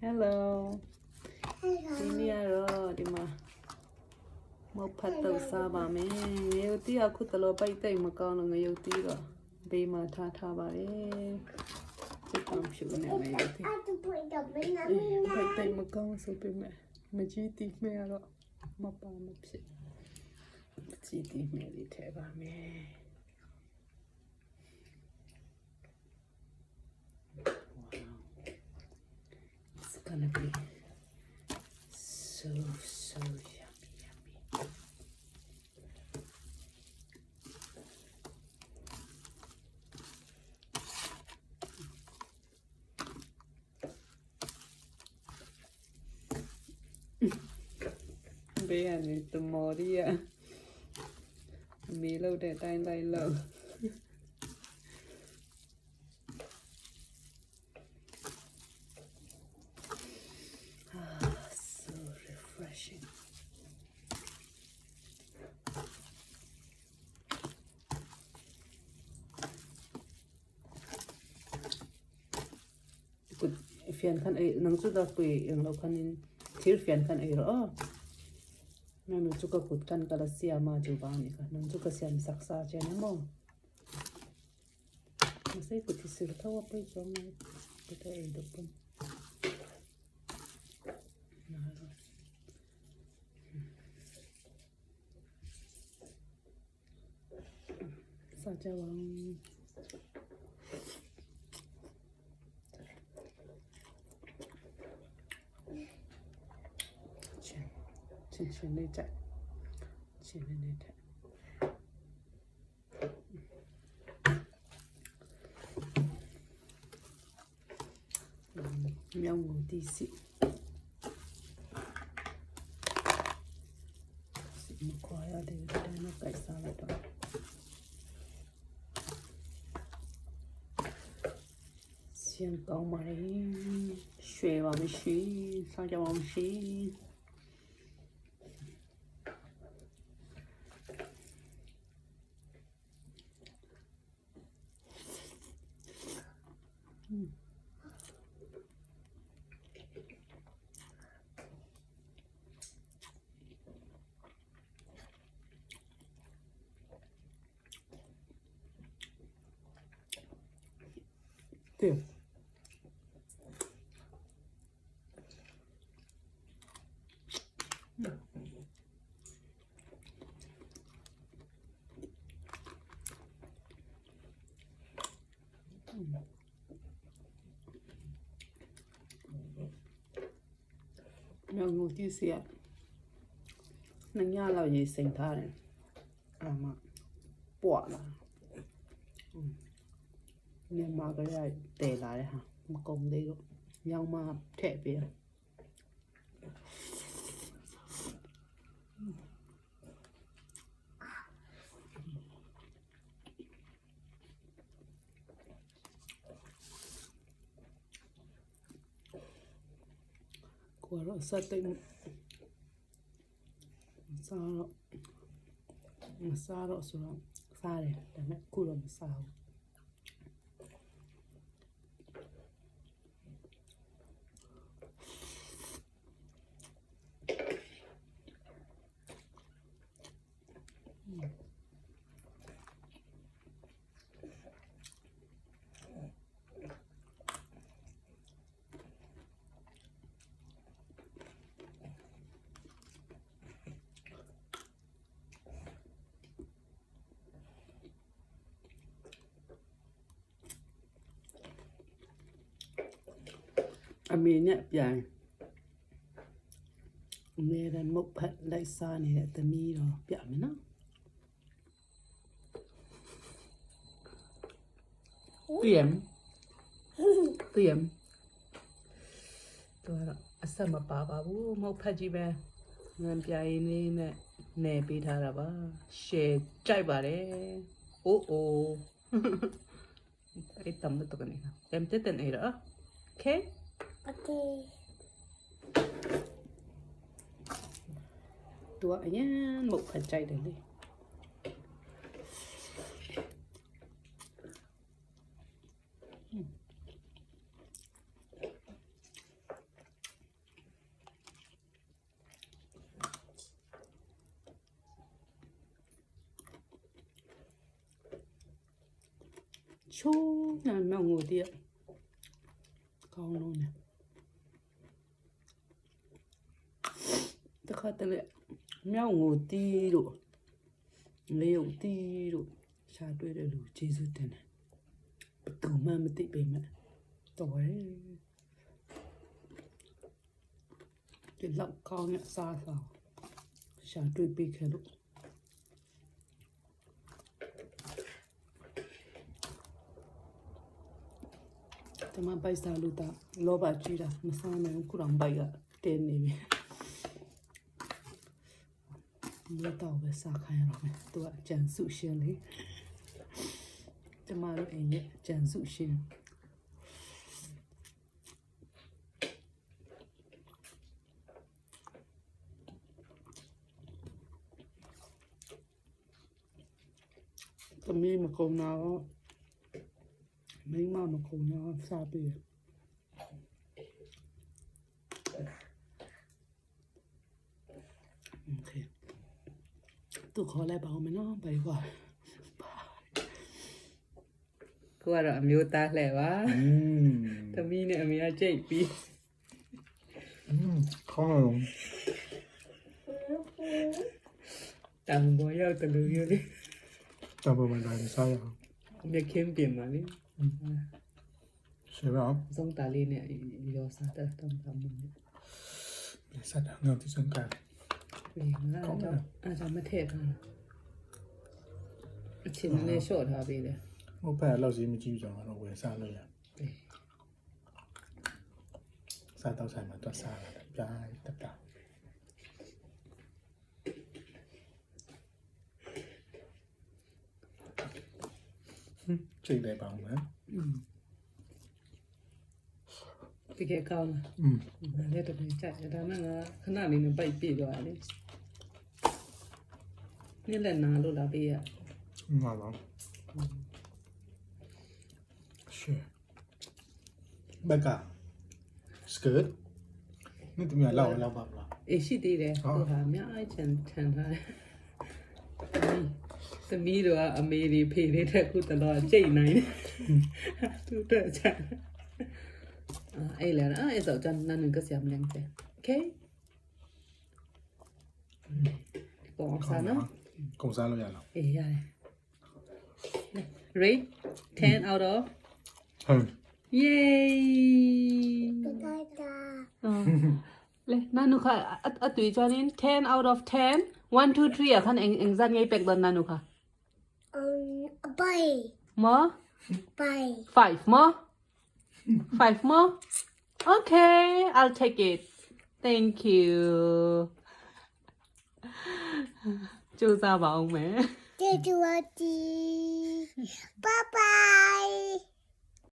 Hello ဒီနေ့ကတော့ဒီမှာမဖတ်တော့စားပါမယ်ငရုတ်တီးအခုတလို့ပိုက်တိတ်မကောင်းလို့ငရုတ်တီးတော့ဘေးမှာထားပါတယ်စစ်ကောင်ဖြူနေငရုတ်တီးပိုက်တိတ်မကောင်းဆိုပေမဲ့မကြီးတီးမဲတော့မပါမဖြစ်ကြီးတီးမဲလေးထဲပါမယ် Gonna be so yummy. Bé này tụi mò đi ạ. Mì lâu để tay tay lâu. Phiền khăn ấy nắng chút đợt quỷ ở lâu khăn thiếu phiền khăn ấy rõ nên chút cái cột khăn cả là xia mà chú bảo này cả nắng chút cái xia sắc xa trên nó mong mà sẽ cột thì sửa thâu up với trong này cái ấy được không sao cho bằng trên đây chạy trên đây chạy nhau ngủ tí xịn xịn một khoai ở đây nó cải sao lại đó xiên câu mà đấy xuề vào mới xí sao cho bóng xí Tiêu nhau ngủ tí xịa nâng nha là gì sinh tha này à mà bỏ là nhưng mà cái này để lại hả mà cùng đi nhau mà thẻ bia của nó sa tinh sa đó xuống sa này để mẹ cua làm sao mình nhẹ dài nghe đàn mộc phật đại sa này là tầm mi rồi bịa mới nó tiệm tôi là sao mà bà bố mộc phật gì vậy ngàn dài này nè nè bị thà là ba xe chạy bà đấy ô cái tầm nó tụi này em tới tên này đó ok Okay. Tua nhá, một phần chay để đi. ချိုးနာမြောက်ငိုတည်းကောင်းလုံးနဲ့တခါတလေမြောက်ငိုတီးတို့လေယုတ်တီးတို့ရှာတွေ့တဲ့လူကျေးဇူးတင်တယ်ဘယ်သူမှမသိပေမဲ့တော်တယ်ဒီလောက်ကောင်းတဲ့စားရှာတွေ့ပြီးခဲ့လို့တမပိုက်စားလို့တာလောဘကြီးတာမစားနိုင်ဘူးခုတော့ဘိုက်ကတင်းနေပြီမတော့ပဲစားခိုင်းရတော့မယ်သူကကြံစုရှင်လေကျမတို့အိမ်ရဲ့ကြံစုရှင်သမီးမကုန်တော့မိမမကုန်တော့စားပေးโอเคသူခေါ်လိုက်ပါဦးမနော်ဘယ်ကွာကိုကတော့အမျိုးသားလှဲ့ပါသမီးနဲ့အမေကကြိတ်ပြီးခေါင်းလုံးတံပေါ်ရောက်တယ်လို့ပြောလေတံပေါ်မှာလည်းစားရအောင်မြခင်းပြင်ပါလေ是吧？送大理呢，有啥的都他们的。别啥的，我最想干。对，按照没太看了。前面那小他别的。我本来老是没记住了，我为啥了呀？对。啥道菜嘛，都啥了，别得不。这一类吧，我们。တကယ်ကောင်းလားလည်းတကယ်ကြိုက်တယ်ဒါနဲ့ငါခဏလေးနဲ့ပိုက်ပြေးသွားတယ်နေ့လည်းနာလို့လာပေးရ哪了？是。那个，skirt，那怎么样？老爸爸。အေးရှိသေးတယ်သူဟာအများကြီးခြံထားတယ်သမီးတို့ကအမေတွေဖေတွေတက်ခုတလောကြိတ်နိုင်တယ်သူတက်ချင်အဲ့လေအဲ့ဆိုကျွန်တော်နင်ကစရမလန်းတယ်โอเคကောစားနော်ကုန်စားလို့ရလားအေးရတယ် rate 10 out of ဟုတ် yay လေနာနုခအတွေ့ကြရင်10 out of 10 1 2 3အခန်းအင်ဇန်ငယ်ပက်ဒနာနုခbye မ bye 5 more 5 more okay I'll take it thank you ကြိုးစားပါအောင်မယ်ကျေးဇူးပါတီ bye bye